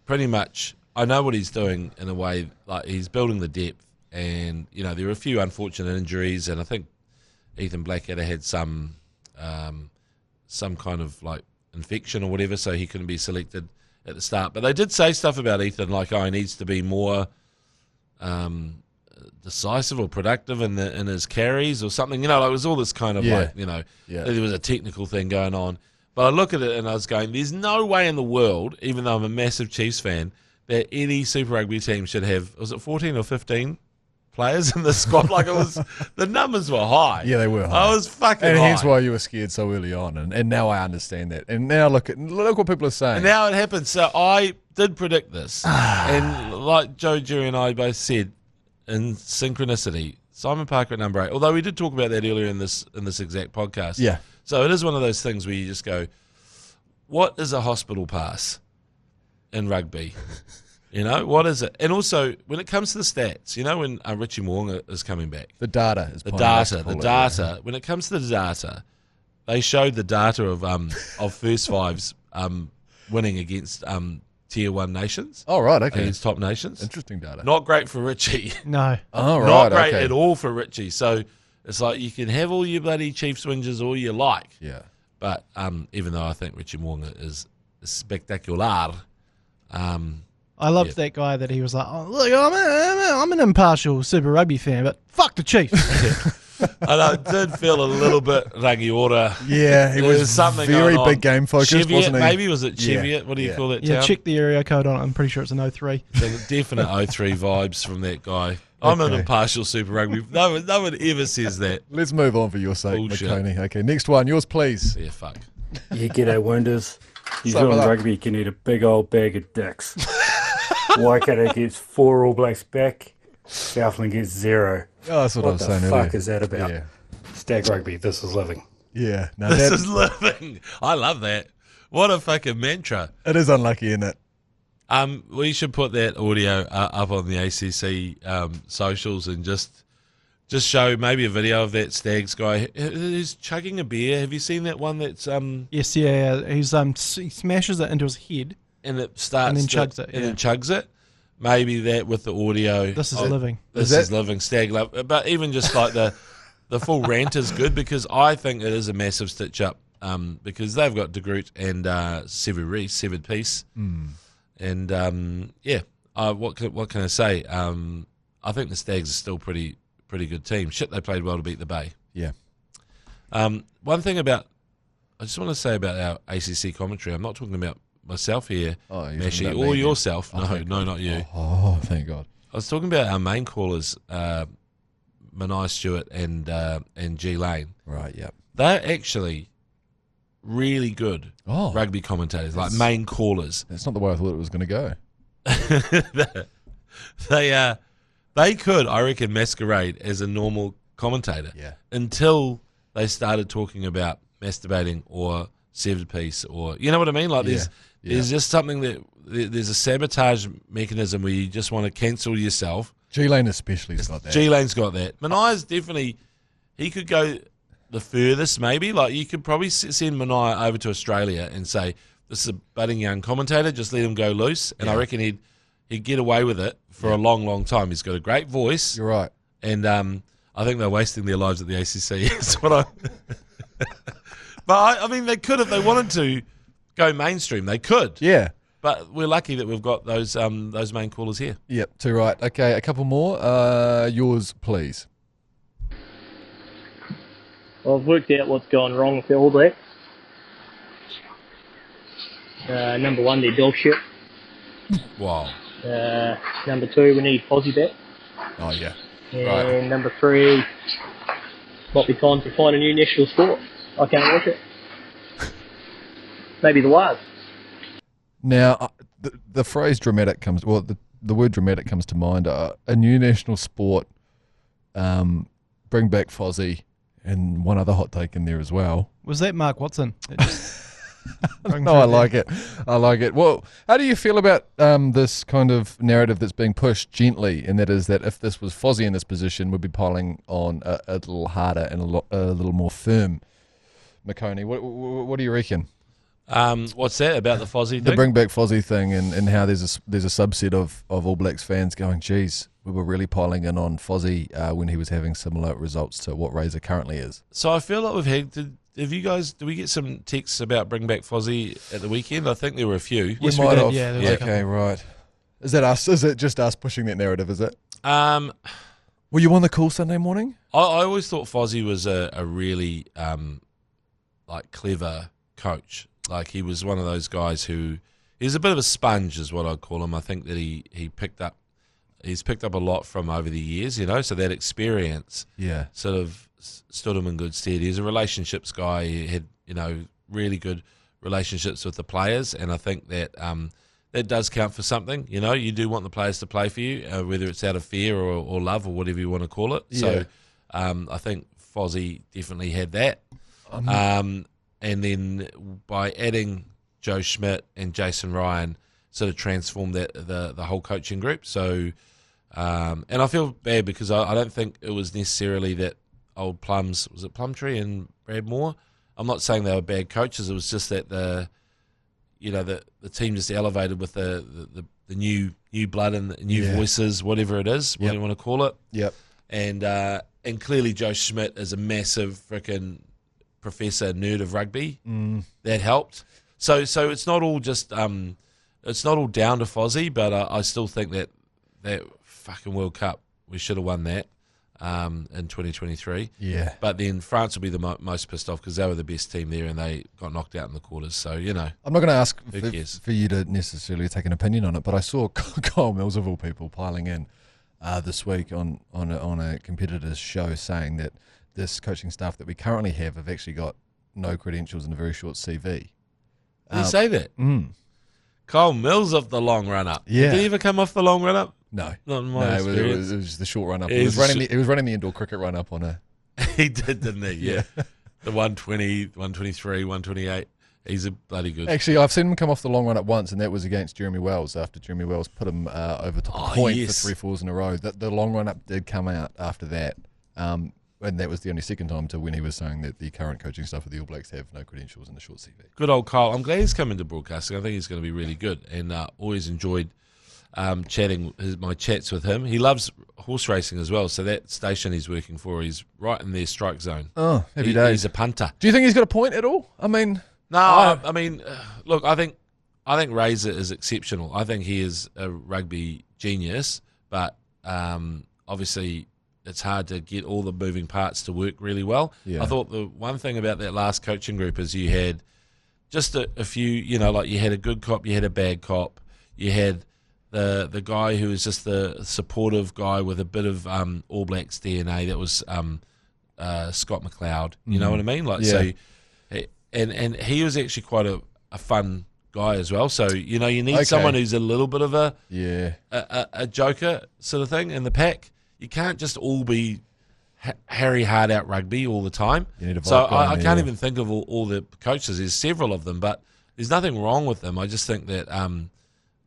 pretty much, I know what he's doing in a way, like he's building the depth. And, there were a few unfortunate injuries, and I think Ethan Blackadder had some kind of like infection or whatever, so he couldn't be selected at the start. But they did say stuff about Ethan, like, he needs to be more decisive or productive in his carries or something. It was all this kind of there was a technical thing going on. But I look at it and I was going, there's no way in the world, even though I'm a massive Chiefs fan, that any Super Rugby team should have, was it 14 or 15 players in the squad? Like, it was, the numbers were high. Yeah, they were high. I was fucking and high. And hence why you were scared so early on. And now I understand that. And now look what people are saying. And now it happens. So did predict this, and like Joe, Jerry, and I both said, in synchronicity, Simon Parker at number 8. Although we did talk about that earlier in this exact podcast. Yeah. So it is one of those things where you just go, what is a hospital pass in rugby? What is it? And also, when it comes to the stats, when Richie Mo'unga is coming back. The data is the data. When it comes to the data, they showed the data of first fives winning against Tier 1 nations. Oh, right, okay. Against top nations. Interesting data. Not great for Richie. No. Oh, right, Not great okay. at all for Richie. So it's like you can have all your bloody Chiefs whinges all you like. Yeah. But even though I think Richie Mo'unga is spectacular, I loved that guy that he was like, oh, look, I'm an impartial Super Rugby fan, but fuck the Chiefs. I did feel a little bit Rangiora. Yeah, he was something very big game focused, Cheviot, wasn't he? Maybe was it Cheviot? What do you call that town? Yeah, check the area code on it. I'm pretty sure it's an 03. Definite 03 vibes from that guy. I'm an impartial Super Rugby. No one ever says that. Let's move on for your sake, Bullshit. McOnie. Okay, next one, yours, please. Yeah, fuck. You g'day, Wounders. New Zealand Rugby can eat a big old bag of dicks. Waikato gets 4 All Blacks back. Southland gets 0. Oh, that's what I was saying earlier. What the fuck is that about? Yeah. Stag Rugby, this is living. Yeah. No, this is living. I love that. What a fucking mantra. It is unlucky, isn't it? We should put that audio up on the ACC socials and just show maybe a video of that Stags guy who's chugging a beer. Have you seen that one that's Yes, yeah. He smashes it into his head. And it starts and then chugs it. And then chugs it. Maybe that with the audio. This is living. This is living. Stag love. But even just like the full rant is good because I think it is a massive stitch up because they've got De Groot and Severed Peace. And what can I say? I think the Stags are still pretty good team. Shit, they played well to beat the Bay. Yeah. One thing I just want to say about our ACC commentary. I'm not talking about myself here, Mashi, or yourself. No, not you. Oh, thank God. I was talking about our main callers, Manai Stewart and G Lane. Right, yep. They're actually really good rugby commentators, like main callers. That's not the way I thought it was going to go. They could, I reckon, masquerade as a normal commentator until they started talking about masturbating or severed piece or, you know what I mean? Like there's just something that, there's a sabotage mechanism where you just want to cancel yourself. G-Lane especially has got that. G-Lane's got that. Manai's definitely, he could go the furthest maybe. Like you could probably send Manai over to Australia and say, this is a budding young commentator, just let him go loose. And I reckon he'd get away with it for a long, long time. He's got a great voice. You're right. And I think they're wasting their lives at the ACC. That's what But I mean, they could if they wanted to go mainstream. They could. Yeah. But we're lucky that we've got those main callers here. Yep, too right. Okay, a couple more. Yours, please. Well, I've worked out what's gone wrong with the All Blacks. Number 1, they're dog shit. Wow. Number 2, we need Fozzie back. Oh, yeah. And number 3, might be time to find a new national sport. I can't watch it. Maybe the Wars. Now, the phrase dramatic comes, well, the word dramatic comes to mind. A new national sport, bring back Fozzie, and one other hot take in there as well. Was that Mark Watson? No, I like it. I like it. Well, how do you feel about this kind of narrative that's being pushed gently, and that is that if this was Fozzie in this position, we'd be piling on a little harder and a little more firm? McOnie, what do you reckon? What's that about the Fozzie thing? The bring back Fozzie thing, and how there's a subset of All Blacks fans going, geez, we were really piling in on Fozzie when he was having similar results to what Razor currently is. So I feel like we've had, did we get some texts about bring back Fozzie at the weekend? I think there were a few. Yes, we did. Yeah, there was a couple. Okay, right. Is that us? Is it just us pushing that narrative, is it? Were you on the call Sunday morning? I always thought Fozzie was a really clever coach. Like he was one of those guys who he's a bit of a sponge, is what I'd call him. I think that he's picked up a lot from over the years, so that experience sort of stood him in good stead. He's a relationships guy. He had really good relationships with the players, and I think that that does count for something. You know, you do want the players to play for you, whether it's out of fear or love or whatever you want to call it. Yeah. So I think Fozzie definitely had that. And then by adding Joe Schmidt and Jason Ryan, sort of transformed the whole coaching group. So, and I feel bad because I don't think it was necessarily that old Plums, was it Plumtree and Brad Moore? I'm not saying they were bad coaches. It was just that the team just elevated with the new blood and the new voices, whatever it is, what you want to call it. Yep. And clearly Joe Schmidt is a massive freaking professor nerd of rugby. That helped. So it's not all just it's not all down to Fozzie, but I still think that fucking World Cup, we should have won that in 2023. Yeah. But then France will be the most pissed off because they were the best team there and they got knocked out in the quarters. So, you know. I'm not going to ask for you to necessarily take an opinion on it, but I saw Kyle Mills, of all people, piling in this week on a competitor's show saying that this coaching staff that we currently have actually got no credentials and a very short CV. Did he say that? Kyle Mills off the long run-up. Yeah. Did he ever come off the long run-up? No. Not in my experience. It was the short run-up. He was running the indoor cricket run-up on a... He did, didn't he? Yeah. The 120, 123, 128. He's a bloody good... Actually, I've seen him come off the long run-up once, and that was against Jeremy Wells after Jeremy Wells put him over top point for 3 fours in a row. The long run-up did come out after that. And that was the only second time to when he was saying that the current coaching staff of the All Blacks have no credentials in the short CV. Good old Kyle. I'm glad he's come into broadcasting. I think he's going to be really good, and always enjoyed chatting my chats with him. He loves horse racing as well, so that station he's working for, he's right in their strike zone. Oh, happy days. He's a punter. Do you think he's got a point at all? I mean... No, I mean, look, I think Razor is exceptional. I think he is a rugby genius, but obviously... it's hard to get all the moving parts to work really well. Yeah. I thought the one thing about that last coaching group is you had just a few, you know, like you had a good cop, you had a bad cop, you had the guy who was just the supportive guy with a bit of All Blacks DNA. That was Scott McLeod. You know what I mean? Like so, and he was actually quite a fun guy as well. So you know, you need someone who's a little bit of a joker sort of thing in the pack. You can't just all be Harry hard out rugby all the time. So I can't even think of all the coaches. There's several of them, but there's nothing wrong with them. I just think that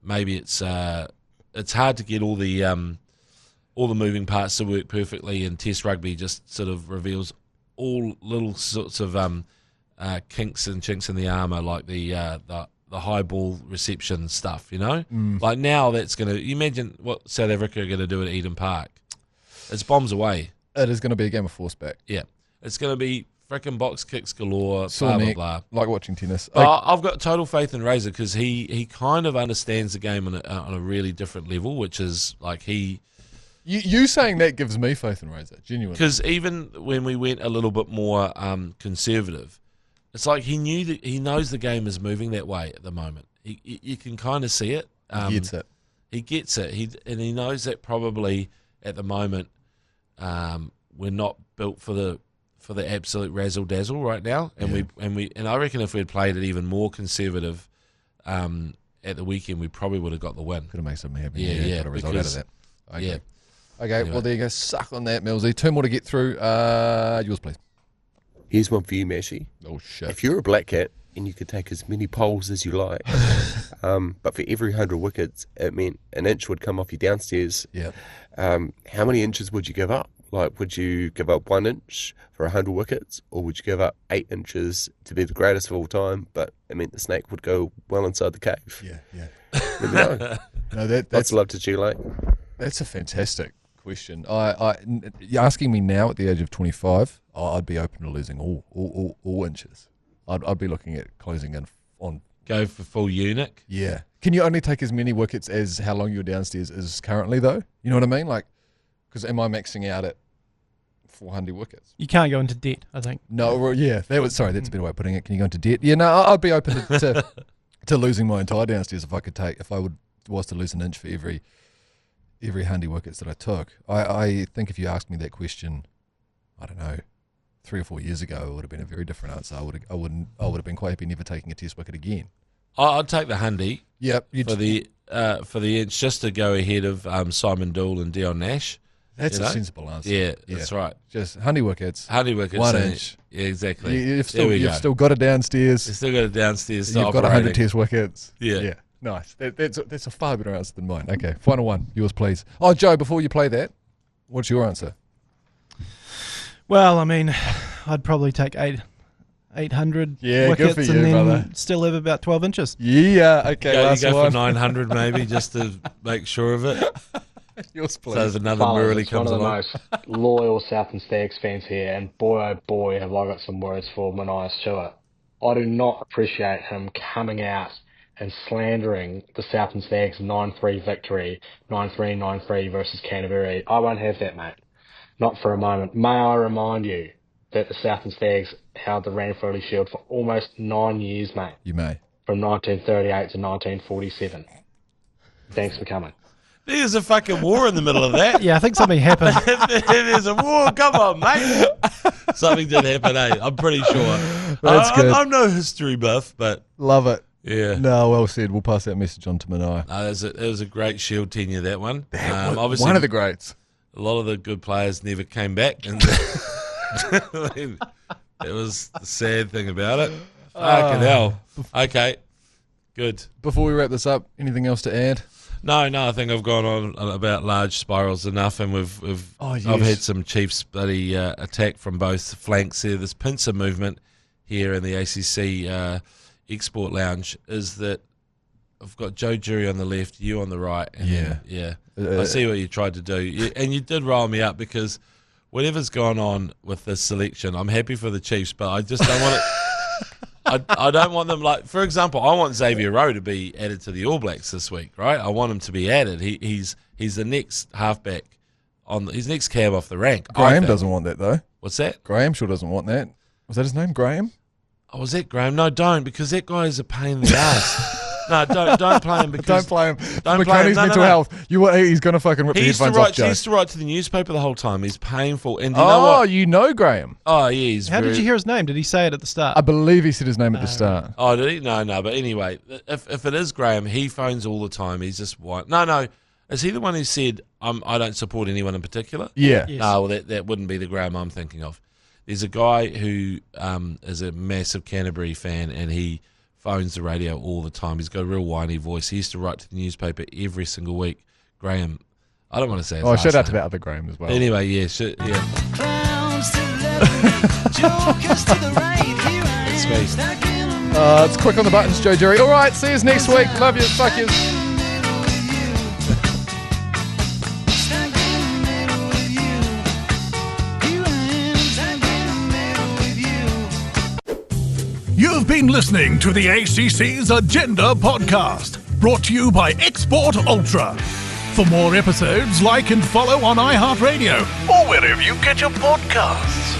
maybe it's hard to get all the moving parts to work perfectly, and Test rugby just sort of reveals all little sorts of kinks and chinks in the armour, like the high ball reception stuff. You know, like now that's going to. You imagine what South Africa are going to do at Eden Park. It's bombs away. It is going to be a game of force back. Yeah. It's going to be frickin' box kicks galore, blah, blah, blah. Like watching tennis. I've got total faith in Razor because he kind of understands the game on a really different level, which is like You saying that gives me faith in Razor, genuinely. Because even when we went a little bit more conservative, it's like he knows the game is moving that way at the moment. You can kind of see it. He gets it. He gets it. And he knows that probably at the moment we're not built for the absolute razzle dazzle right now. And I reckon if we had played it even more conservative at the weekend, we probably would have got the win. Could have made something happen. Yeah, got a result out of that. Okay. Yeah. Okay, Anyway. well, there you go. Suck on that, Millsy. 2 more to get through. Yours, please. Here's one for you, Mashy. Oh, shit. If you're a black cat and you could take as many poles as you like, but for every 100 wickets, it meant an inch would come off your downstairs. Yeah. How many inches would you give up? Like, would you give up 1 inch for 100 wickets, or would you give up 8 inches to be the greatest of all time, but it meant the snake would go well inside the cave? Yeah. Let me know. No, that's lots of love to chew, like. That's a fantastic question. You're asking me now at the age of 25, I'd be open to losing all inches. I'd be looking at closing in on. Go for full eunuch? Yeah. Can you only take as many wickets as how long your downstairs is currently, though? You know what I mean? Like, because am I maxing out at 400 wickets? You can't go into debt, I think. No, well, yeah. That's a better way of putting it. Can you go into debt? Yeah, no, I'd be open to losing my entire downstairs if I was to lose an inch for every 100 wickets that I took. I think if you asked me that question, I don't know, 3 or 4 years ago, it would have been a very different answer. I would have been quite happy never taking a test wicket again. I'd take the Hundy. Yep. For the inch, just to go ahead of Simon Dool and Dion Nash. That's a sensible answer. Yeah, that's right. Just Hundy wickets. 1 inch. Yeah, exactly. You've still got it downstairs. You've still got it downstairs. You've got 100 test wickets. Yeah. Nice. That's a far better answer than mine. Okay, final one. Yours, please. Oh, Joe, before you play that, what's your answer? Well, I mean, I'd probably take 800 good wickets for you, and then brother. still have about 12 inches. Yeah, okay. You go for 900 maybe just to make sure of it. Yours, please. So if another Murley comes along. One of the most loyal Southern Stags fans here, and boy oh boy have I got some words for Maniah Stewart. I do not appreciate him coming out and slandering the Southern Stags 9-3 victory, 9-3 versus Canterbury. I won't have that, mate. Not for a moment. May I remind you that the Southern Stags held the Ranfurly Shield for almost 9 years, mate. You may. From 1938 to 1947. Thanks for coming. There's a fucking war in the middle of that. Yeah, I think something happened. There's a war. Come on, mate. Something did happen, I'm pretty sure. That's good. I'm no history buff, but... Love it. Yeah. No, well said. We'll pass that message on to Maniah. It was a great Shield tenure, that one. Obviously, one of the greats. A lot of the good players never came back. And it was the sad thing about it. Fucking hell. Okay, good. Before we wrap this up, anything else to add? No, I think I've gone on about large spirals enough, and I've had some Chiefs bloody attack from both flanks here. This pincer movement here in the ACC Export Lounge is that I've got Joe Jury on the left, you on the right. And I see what you tried to do, and you did roll me up because whatever's gone on with this selection, I'm happy for the Chiefs, but I just don't want it. I don't want them, like, for example, I want Xavier Rowe to be added to the All Blacks this week, right? I want him to be added. He's the next halfback he's next cab off the rank. Graham doesn't want that though. What's that? Graham sure doesn't want that. Was that his name, Graham? Oh, was that Graham? No, don't, because that guy is a pain in the ass. No, don't play him. Because don't play him. Don't play him. Mental health. He's going to fucking rip the headphones off, Joe. He used to write to the newspaper the whole time. He's painful. And do you know what? You know Graham. Oh, yeah. How did you hear his name? Did he say it at the start? I believe he said his name at the start. Oh, did he? No. But anyway, if it is Graham, he phones all the time. He's just white. No. Is he the one who said, I don't support anyone in particular? Yeah. Yes. No, well, that wouldn't be the Graham I'm thinking of. There's a guy who is a massive Canterbury fan, and he phones the radio all the time. He's got a real whiny voice. He used to write to the newspaper every single week. Graham, I don't want to say his last shout out to name. that other Graham as well. Anyway, yeah. It's quick on the buttons, Joe Jury. All right, see you next week. Love you. Fuck you. You've been listening to the ACC's Agenda podcast, brought to you by Export Ultra. For more episodes, like and follow on iHeartradio or wherever you get your podcasts.